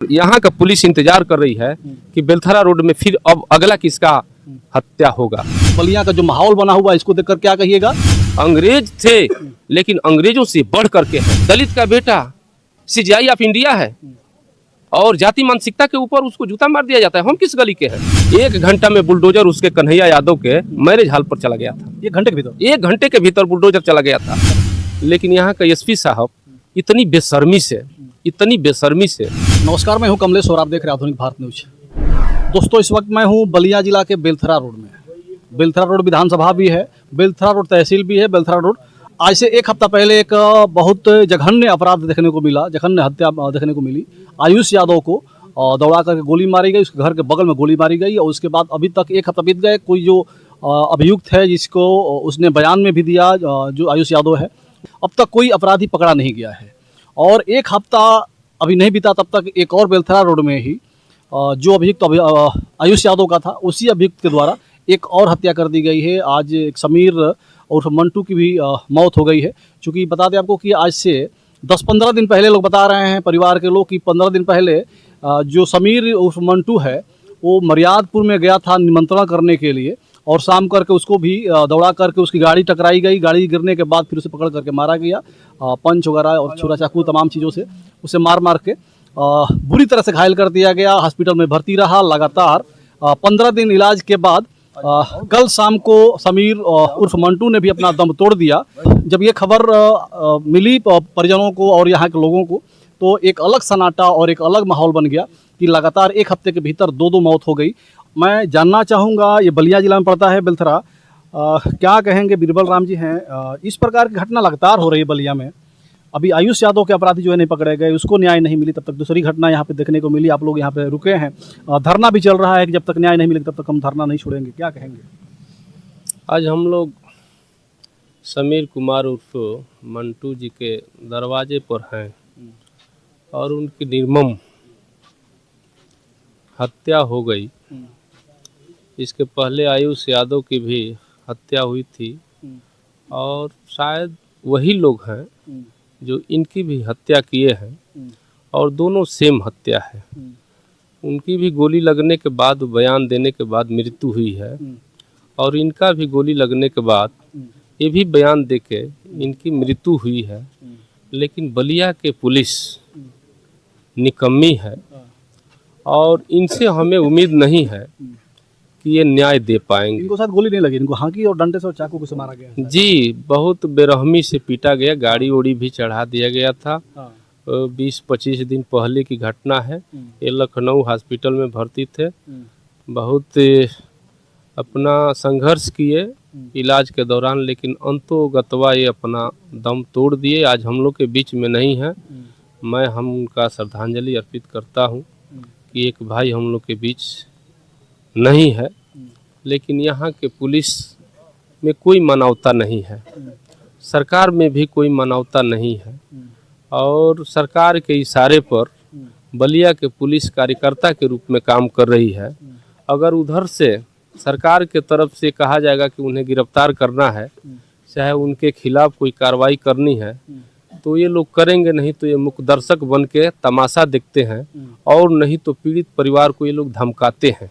यहाँ का पुलिस इंतजार कर रही है कि बेलथरा रोड में फिर अब अगला किसका हत्या होगा। बलिया का जो माहौल बना हुआ है इसको देखकर क्या कहिएगा? अंग्रेज थे लेकिन अंग्रेजों से बढ़ करके है। दलित का बेटा सीजीआई ऑफ इंडिया है और जाति मानसिकता के ऊपर उसको जूता मार दिया जाता है। हम किस गली के हैं? 1 घंटा में बुलडोजर उसके कन्हैया यादव के मैरिज हॉल पर चला गया था। 1 घंटे के भीतर? 1 घंटे के भीतर बुलडोजर चला गया था। लेकिन यहाँ का एसपी साहब इतनी बेशर्मी से नमस्कार, मैं हूं कमलेश और आप देख रहे हैं आधुनिक भारत न्यूज। दोस्तों, इस वक्त मैं हूं बलिया जिला के बेलथरा रोड में। बेलथरा रोड विधानसभा भी है, बेलथरा रोड तहसील भी है। बेलथरा रोड आज से 1 हफ्ता पहले एक बहुत जघन्य अपराध देखने को मिला, जघन्य हत्या देखने को मिली। आयुष यादव को दौड़ा करके गोली मारी गई, उसके घर के बगल में गोली मारी गई और उसके बाद अभी तक 1 हफ्ता बीत गए। कोई जो अभियुक्त है जिसको उसने बयान में भी दिया, जो आयुष यादव है, अब तक कोई अपराधी पकड़ा नहीं गया है। और 1 हफ्ता अभी नहीं बीता तब तक एक और बेलथरा रोड में ही जो अभियुक्त आयुष यादव का था, उसी अभियुक्त के द्वारा एक और हत्या कर दी गई है। आज एक समीर और मंटू की भी मौत हो गई है। चूँकि बता दें आपको कि आज से 10-15 दिन पहले, लोग बता रहे हैं परिवार के लोग, कि 15 दिन पहले जो समीर उर्फ मंटू है वो मर्यादपुर में गया था निमंत्रण करने के लिए और शाम करके उसको भी दौड़ा करके उसकी गाड़ी टकराई गई। गाड़ी गिरने के बाद फिर उसे पकड़ करके मारा गया, पंच वगैरह और छुरा चाकू तमाम चीज़ों से उसे मार के बुरी तरह से घायल कर दिया गया। हॉस्पिटल में भर्ती रहा लगातार। 15 दिन इलाज के बाद कल शाम को समीर उर्फ मंटू ने भी अपना दम तोड़ दिया। जब ये खबर मिली परिजनों को और यहाँ के लोगों को, तो एक अलग सन्नाटा और एक अलग माहौल बन गया कि लगातार 1 हफ्ते के भीतर 2 मौत हो गई। मैं जानना चाहूँगा, ये बलिया जिला में पड़ता है बेलथरा, क्या कहेंगे? बीरबल राम जी हैं, इस प्रकार की घटना लगातार हो रही है बलिया में। अभी आयुष यादव के अपराधी जो है नहीं पकड़े गए, उसको न्याय नहीं मिली, तब तक दूसरी घटना यहाँ पे देखने को मिली। आप लोग यहाँ पे रुके हैं, धरना भी चल रहा है कि जब तक न्याय नहीं मिलेगा तब तक हम धरना नहीं छोड़ेंगे। क्या कहेंगे? आज हम लोग समीर कुमार उर्फ मंटू जी के दरवाजे पर हैं और उनकी निर्मम हत्या हो गई। इसके पहले आयुष यादव की भी हत्या हुई थी और शायद वही लोग हैं जो इनकी भी हत्या किए हैं और दोनों सेम हत्या है। उनकी भी गोली लगने के बाद, बयान देने के बाद मृत्यु हुई है और इनका भी गोली लगने के बाद ये भी बयान देके इनकी मृत्यु हुई है। लेकिन बलिया के पुलिस निकम्मी है और इनसे हमें उम्मीद नहीं है कि ये न्याय दे पाएंगे। इनको साथ गोली नहीं लगी, इनको हाँकी और डंडे से और चाकू से मारा गया। जी, बहुत बेरहमी से पीटा गया, गाड़ी ओड़ी भी चढ़ा दिया गया था। 20-25 दिन पहले की घटना है। ये लखनऊ हॉस्पिटल में भर्ती थे, बहुत अपना संघर्ष किए इलाज के दौरान, लेकिन अंतोगत्वा ये अपना दम तोड़ दिए। आज हम लोग के बीच में नहीं है। मैं हम उनका श्रद्धांजलि अर्पित करता हूँ कि एक भाई हम लोग के बीच नहीं है। लेकिन यहाँ के पुलिस में कोई मानवता नहीं है, सरकार में भी कोई मानवता नहीं है और सरकार के इशारे पर बलिया के पुलिस कार्यकर्ता के रूप में काम कर रही है। अगर उधर से सरकार के तरफ से कहा जाएगा कि उन्हें गिरफ्तार करना है, चाहे उनके खिलाफ कोई कार्रवाई करनी है, तो ये लोग करेंगे। नहीं तो ये मुख्य दर्शक बन के तमाशा देखते हैं और नहीं तो पीड़ित परिवार को ये लोग धमकाते हैं,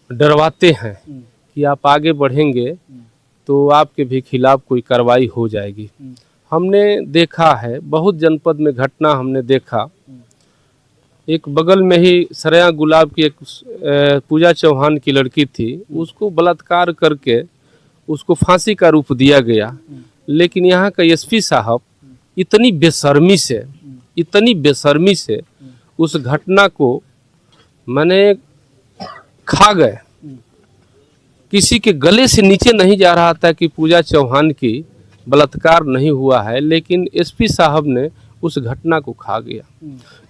डरवाते हैं कि आप आगे बढ़ेंगे तो आपके भी खिलाफ कोई कार्रवाई हो जाएगी। हमने देखा है बहुत जनपद में घटना हमने देखा। एक बगल में ही सरया गुलाब की एक पूजा चौहान की लड़की थी, उसको बलात्कार करके उसको फांसी का रूप दिया गया। लेकिन यहाँ का एसपी साहब इतनी बेशर्मी से उस घटना को मैंने खा गए। किसी के गले से नीचे नहीं जा रहा था कि पूजा चौहान की बलात्कार नहीं हुआ है, लेकिन एसपी साहब ने उस घटना को खा गया।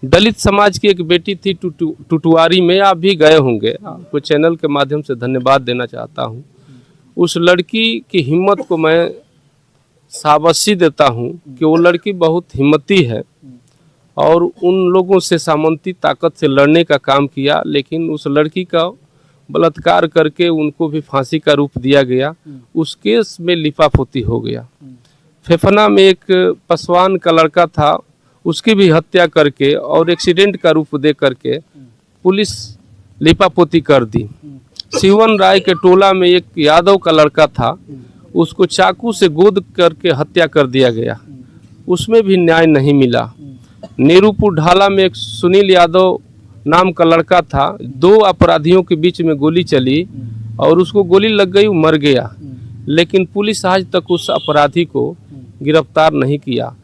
दलित समाज की एक बेटी थी टुटुआरी में, आप भी गए होंगे, आपको चैनल के माध्यम से धन्यवाद देना चाहता हूँ। उस लड़की की हिम्मत को मैं शाबाशी देता हूँ कि वो लड़की बहुत हिम्मती है और उन लोगों से सामंती ताकत से लड़ने का काम किया। लेकिन उस लड़की का बलात्कार करके उनको भी फांसी का रूप दिया गया। उस केस में लिपापोती हो गया। फेफना में एक पासवान का लड़का था, उसकी भी हत्या करके और एक्सीडेंट का रूप दे करके पुलिस लिपापोती कर दी। शिवन राय के टोला में एक यादव का लड़का था, उसको चाकू से गोद करके हत्या कर दिया गया, उसमें भी न्याय नहीं मिला। नेहरूपुर ढाला में एक सुनील यादव नाम का लड़का था, 2 अपराधियों के बीच में गोली चली और उसको गोली लग गई, वो मर गया, लेकिन पुलिस आज तक उस अपराधी को गिरफ्तार नहीं किया।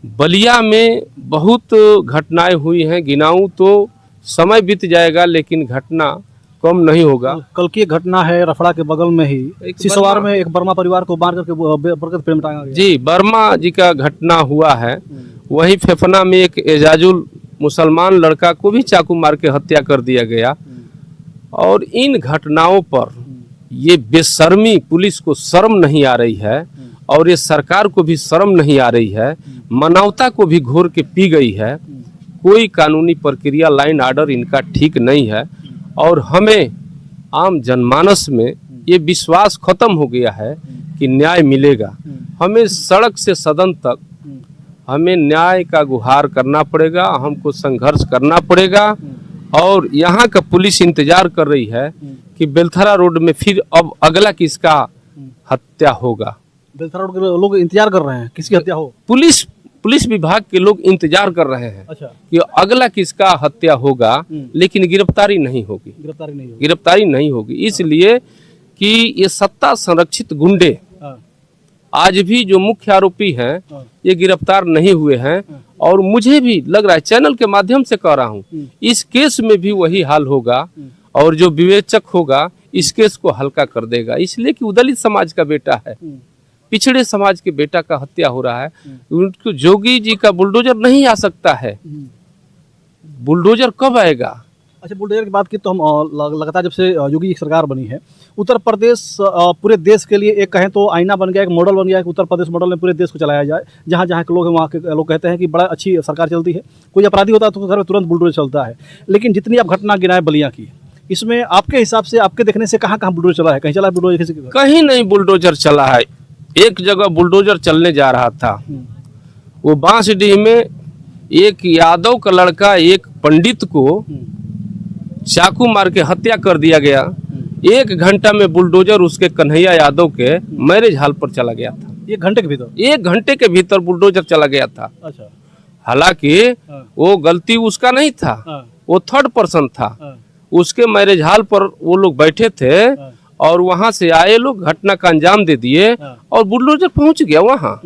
बलिया में बहुत घटनाएं हुई हैं, गिनाऊं तो समय बीत जाएगा लेकिन घटना कम नहीं होगा। कल की एक घटना है रफड़ा के बगल में ही, एक सिसवार में एक बर्मा परिवार को मार करके बरगद पेड़ में टांगा गया। जी, बर्मा जी का घटना हुआ है। वहीं फेफना में एक एजाजुल मुसलमान लड़का को भी चाकू मार के हत्या कर दिया गया। और इन घटनाओं पर ये बेशर्मी, पुलिस को शर्म नहीं आ रही है और ये सरकार को भी शर्म नहीं आ रही है, मानवता को भी घोर के पी गई है। कोई कानूनी प्रक्रिया, लाइन आर्डर इनका ठीक नहीं है और हमें आम जनमानस में ये विश्वास खत्म हो गया है कि न्याय मिलेगा। हमें सड़क से सदन तक हमें न्याय का गुहार करना पड़ेगा, हमको संघर्ष करना पड़ेगा। और यहाँ का पुलिस इंतजार कर रही है कि बेलथरा रोड में फिर अब अगला किसका हत्या होगा। बेलथरा रोड के लोग इंतजार कर रहे हैं किसकी हत्या हो। पुलिस विभाग के लोग इंतजार कर रहे हैं अच्छा, कि अगला किसका हत्या होगा, लेकिन गिरफ्तारी नहीं होगी। गिरफ्तारी नहीं होगी इसलिए कि ये सत्ता संरक्षित गुंडे आज भी जो मुख्य आरोपी हैं ये गिरफ्तार नहीं हुए हैं। और मुझे भी लग रहा है, चैनल के माध्यम से कह रहा हूँ, इस केस में भी वही हाल होगा और जो विवेचक होगा इस केस को हल्का कर देगा। इसलिए कि वो दलित समाज का बेटा है, पिछड़े समाज के बेटा का हत्या हो रहा है। उनको जोगी जी का बुलडोजर नहीं आ सकता है। बुलडोजर कब आएगा? अच्छा, बुलडोजर की बात की तो हम लगातार जब से योगी की सरकार बनी है, उत्तर प्रदेश पूरे देश के लिए एक कहें तो आईना बन गया, एक मॉडल बन गया कि उत्तर प्रदेश मॉडल में पूरे देश को चलाया जाए। जहाँ जहाँ के लोग हैं वहाँ के लोग कहते हैं कि बड़ा अच्छी सरकार चलती है। कोई अपराधी होता है तो घर में तुरंत बुलडोजर चलता है। लेकिन जितनी आप घटना गिनाए बलिया की, इसमें आपके हिसाब से, आपके देखने से कहाँ कहाँ बुलडोजर चला है? कहीं चला है बुलडोजर किसी के घर? कहीं नहीं बुलडोजर चला है। एक जगह बुलडोजर चलने जा रहा था, वो बांसडीह में एक यादव का लड़का एक पंडित को चाकू मार के हत्या कर दिया गया। 1 घंटा में बुलडोजर उसके कन्हैया यादव के मैरिज हॉल पर चला गया था। 1 घंटे के भीतर? 1 घंटे के भीतर बुलडोजर चला गया था। अच्छा, हालांकि वो गलती उसका नहीं था, वो थर्ड पर्सन था। उसके मैरिज हॉल पर वो लोग बैठे थे और वहां से आए लोग घटना का अंजाम दे दिए और बुलडोजर पहुंच गया वहां।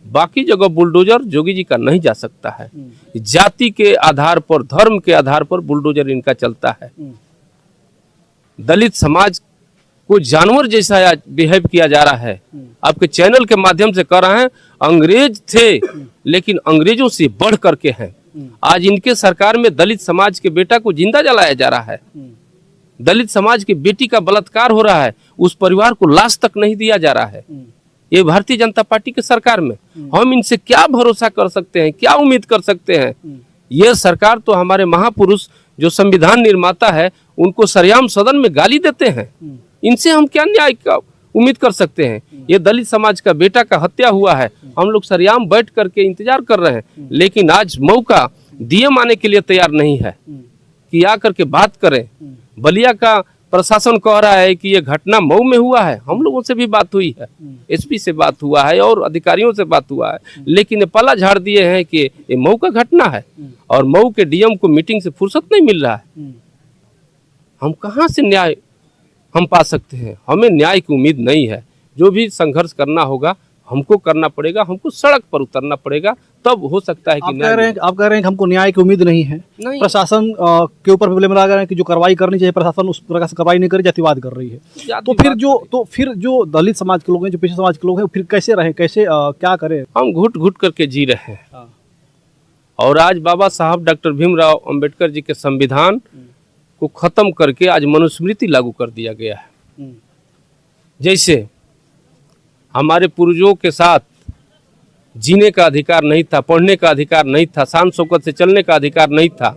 बाकी जगह बुलडोजर जोगी जी का नहीं जा सकता है। जाति के आधार पर, धर्म के आधार पर बुलडोजर इनका चलता है। दलित समाज को जानवर जैसा बिहेव किया जा रहा है। आपके चैनल के माध्यम से कह रहे हैं, अंग्रेज थे लेकिन अंग्रेजों से बढ़ करके हैं। आज इनके सरकार में दलित समाज के बेटा को जिंदा जलाया जा रहा है। दलित समाज की बेटी का बलात्कार हो रहा है, उस परिवार को लाश तक नहीं दिया जा रहा है। ये भारतीय जनता पार्टी के सरकार में हम इनसे क्या भरोसा कर सकते हैं, क्या उम्मीद कर सकते हैं? ये सरकार तो हमारे महापुरुष जो संविधान निर्माता है उनको सरेआम सदन में गाली देते हैं। इनसे हम क्या न्याय का उम्मीद कर सकते हैं? ये दलित समाज का बेटा का हत्या हुआ है, हम लोग सरेआम बैठ करके इंतजार कर रहे हैं, लेकिन आज मौका डीएम आने के लिए तैयार नहीं है कि आ करके बात करें। बलिया का प्रशासन कह रहा है कि ये घटना मऊ में हुआ है। हम लोगों से भी बात हुई है, एसपी से बात हुआ है और अधिकारियों से बात हुआ है, लेकिन ये पला झाड़ दिए हैं कि ये मऊ का घटना है और मऊ के डीएम को मीटिंग से फुर्सत नहीं मिल रहा है। हम कहाँ से न्याय हम पा सकते हैं? हमें न्याय की उम्मीद नहीं है। जो भी संघर्ष करना होगा हमको करना पड़ेगा, हमको सड़क पर उतरना पड़ेगा, तब हो सकता है कि आप कह रहे हैं कि हमको न्याय की उम्मीद नहीं है। प्रशासन के ऊपर प्रॉब्लम लगा रहे हैं कि जो कार्रवाई करनी चाहिए प्रशासन उस प्रकार से कार्रवाई नहीं कर रही, जातिवाद कर रही है। तो फिर जो दलित समाज के लोग हैं, जो पिछड़े समाज के लोग हैं, फिर कैसे रहें, कैसे क्या करें? हम घुट घुट करके जी रहे हैं। और आज बाबा साहब डॉक्टर भीमराव अंबेडकर जी के संविधान को खत्म करके आज मनुस्मृति लागू कर दिया गया है। जैसे हमारे पूर्वजों के साथ जीने का अधिकार नहीं था, पढ़ने का अधिकार नहीं था, शान शौकत से चलने का अधिकार नहीं था,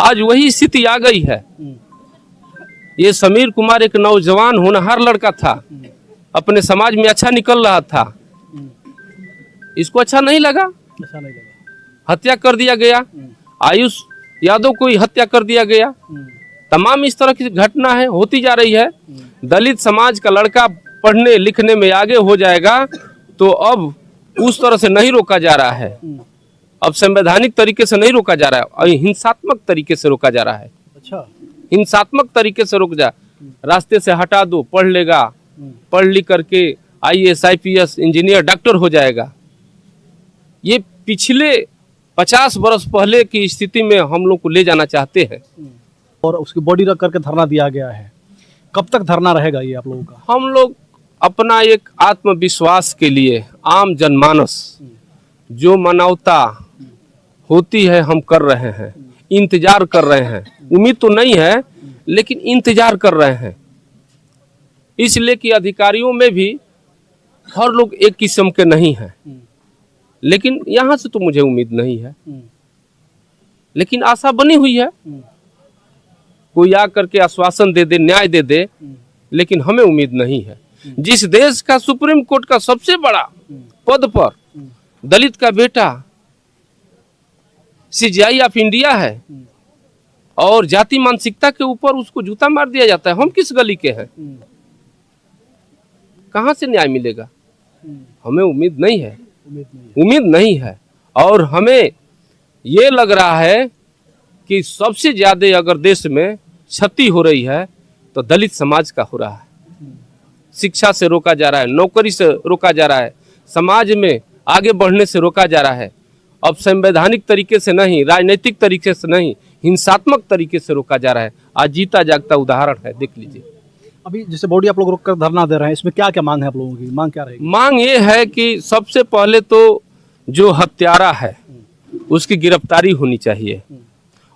आज वही स्थिति आ गई है। ये समीर कुमार एक नौजवान होनहार लड़का था, अपने समाज में अच्छा निकल रहा था, इसको अच्छा नहीं लगा। हत्या कर दिया गया, आयुष यादव को ही हत्या कर दिया गया। तमाम इस तरह की घटना है होती जा रही है। दलित समाज का लड़का पढ़ने लिखने में आगे हो जाएगा तो अब उस तरह से नहीं रोका जा रहा है, अब संवैधानिक तरीके से नहीं रोका जा रहा है और हिंसात्मक तरीके से रोका जा रहा है। अच्छा, हिंसात्मक तरीके से रोक जा, रास्ते से हटा दो, पढ़ लेगा, पढ़ लिख करके IAS IPS इंजीनियर डॉक्टर हो जाएगा। ये पिछले 50 वर्ष पहले की स्थिति में हम लोग को ले जाना चाहते हैं। और उसकी बॉडी रख करके धरना दिया गया है। कब तक धरना रहेगा ये आप लोगों का? हम लोग अपना एक आत्मविश्वास के लिए आम जनमानस जो मानवता होती है हम कर रहे हैं, इंतजार कर रहे हैं। उम्मीद तो नहीं है लेकिन इंतजार कर रहे हैं, इसलिए कि अधिकारियों में भी हर लोग एक किस्म के नहीं हैं। लेकिन यहाँ से तो मुझे उम्मीद नहीं है, लेकिन आशा बनी हुई है। कोई आ करके आश्वासन दे दे, न्याय दे दे, लेकिन हमें उम्मीद नहीं है। जिस देश का सुप्रीम कोर्ट का सबसे बड़ा पद पर दलित का बेटा CJI ऑफ इंडिया है और जाति मानसिकता के ऊपर उसको जूता मार दिया जाता है, हम किस गली के हैं? कहां से न्याय मिलेगा? हमें उम्मीद नहीं है, उम्मीद नहीं है। और हमें ये लग रहा है कि सबसे ज्यादा अगर देश में क्षति हो रही है तो दलित समाज का हो रहा है। शिक्षा से रोका जा रहा है, नौकरी से रोका जा रहा है, समाज में आगे बढ़ने से रोका जा रहा है। अब संवैधानिक तरीके से नहीं, राजनीतिक तरीके से नहीं, हिंसात्मक तरीके से रोका जा रहा है। आज जीता जागता उदाहरण है, देख लीजिए। अभी जैसे बॉडी आप लोग रोक कर धरना दे रहे हैं, इसमें क्या क्या मांग है आप लोगों की? मांग क्या रहेगी? मांग ये है कि सबसे पहले तो जो हत्यारा है उसकी गिरफ्तारी होनी चाहिए।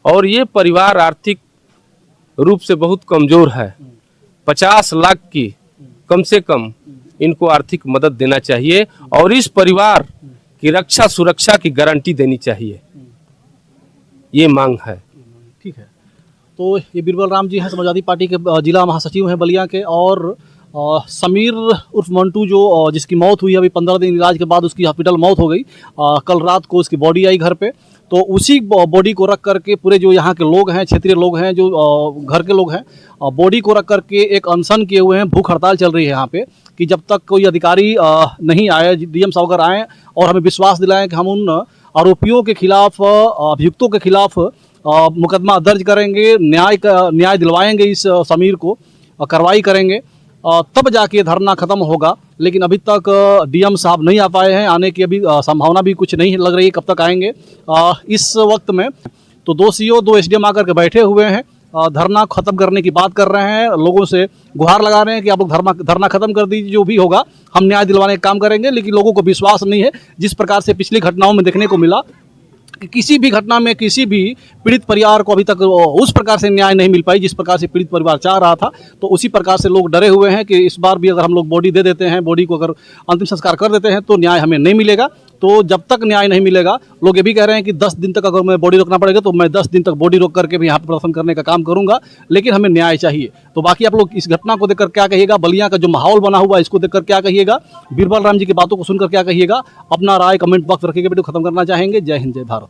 और ये परिवार आर्थिक रूप से बहुत कमजोर है, 50 लाख की कम से कम इनको आर्थिक मदद देना चाहिए और इस परिवार की रक्षा सुरक्षा की गारंटी देनी चाहिए, ये मांग है। ठीक है, तो ये बीरबल राम जी हैं, समाजवादी पार्टी के जिला महासचिव हैं बलिया के। और समीर उर्फ मंटू जो जिसकी मौत हुई अभी 15 दिन इलाज के बाद उसकी हॉस्पिटल मौत हो गई, कल रात को उसकी बॉडी आई घर पे। तो उसी बॉडी को रख करके पूरे जो यहाँ के लोग हैं, क्षेत्रीय लोग हैं, जो घर के लोग हैं, बॉडी को रख करके एक अनशन किए हुए हैं। भूख हड़ताल चल रही है यहाँ पे कि जब तक कोई अधिकारी नहीं आए, DM साहब अगर आएँ और हमें विश्वास दिलाएं कि हम उन आरोपियों के खिलाफ, अभियुक्तों के खिलाफ मुकदमा दर्ज करेंगे, न्याय दिलवाएंगे इस समीर को, कार्रवाई करेंगे, तब जाके धरना खत्म होगा। लेकिन अभी तक DM साहब नहीं आ पाए हैं, आने की अभी संभावना भी कुछ नहीं लग रही है, कब तक आएंगे इस वक्त में। तो 2 CO 2 SDM आकर के बैठे हुए हैं, धरना खत्म करने की बात कर रहे हैं, लोगों से गुहार लगा रहे हैं कि आप लोग धरना खत्म कर दीजिए, जो भी होगा हम न्याय दिलवाने का काम करेंगे। लेकिन लोगों को विश्वास नहीं है, जिस प्रकार से पिछली घटनाओं में देखने को मिला कि किसी भी घटना में किसी भी पीड़ित परिवार को अभी तक उस प्रकार से न्याय नहीं मिल पाई जिस प्रकार से पीड़ित परिवार चाह रहा था। तो उसी प्रकार से लोग डरे हुए हैं कि इस बार भी अगर हम लोग बॉडी दे देते हैं, बॉडी को अगर अंतिम संस्कार कर देते हैं तो न्याय हमें नहीं मिलेगा। तो जब तक न्याय नहीं मिलेगा, लोग ये भी कह रहे हैं कि 10 दिन तक अगर मैं बॉडी रोकना पड़ेगा तो मैं 10 दिन तक बॉडी रोक करके भी यहाँ पर प्रदर्शन करने का काम करूँगा, लेकिन हमें न्याय चाहिए। तो बाकी आप लोग इस घटना को देखकर क्या कहिएगा, बलिया का जो माहौल बना हुआ है इसको देखकर क्या कहिएगा, बीरबल राम जी की बातों को सुनकर क्या कहिएगा, अपना राय कमेंट बॉक्स रखिएगा। वीडियो खत्म करना चाहेंगे। जय हिंद, जय भारत।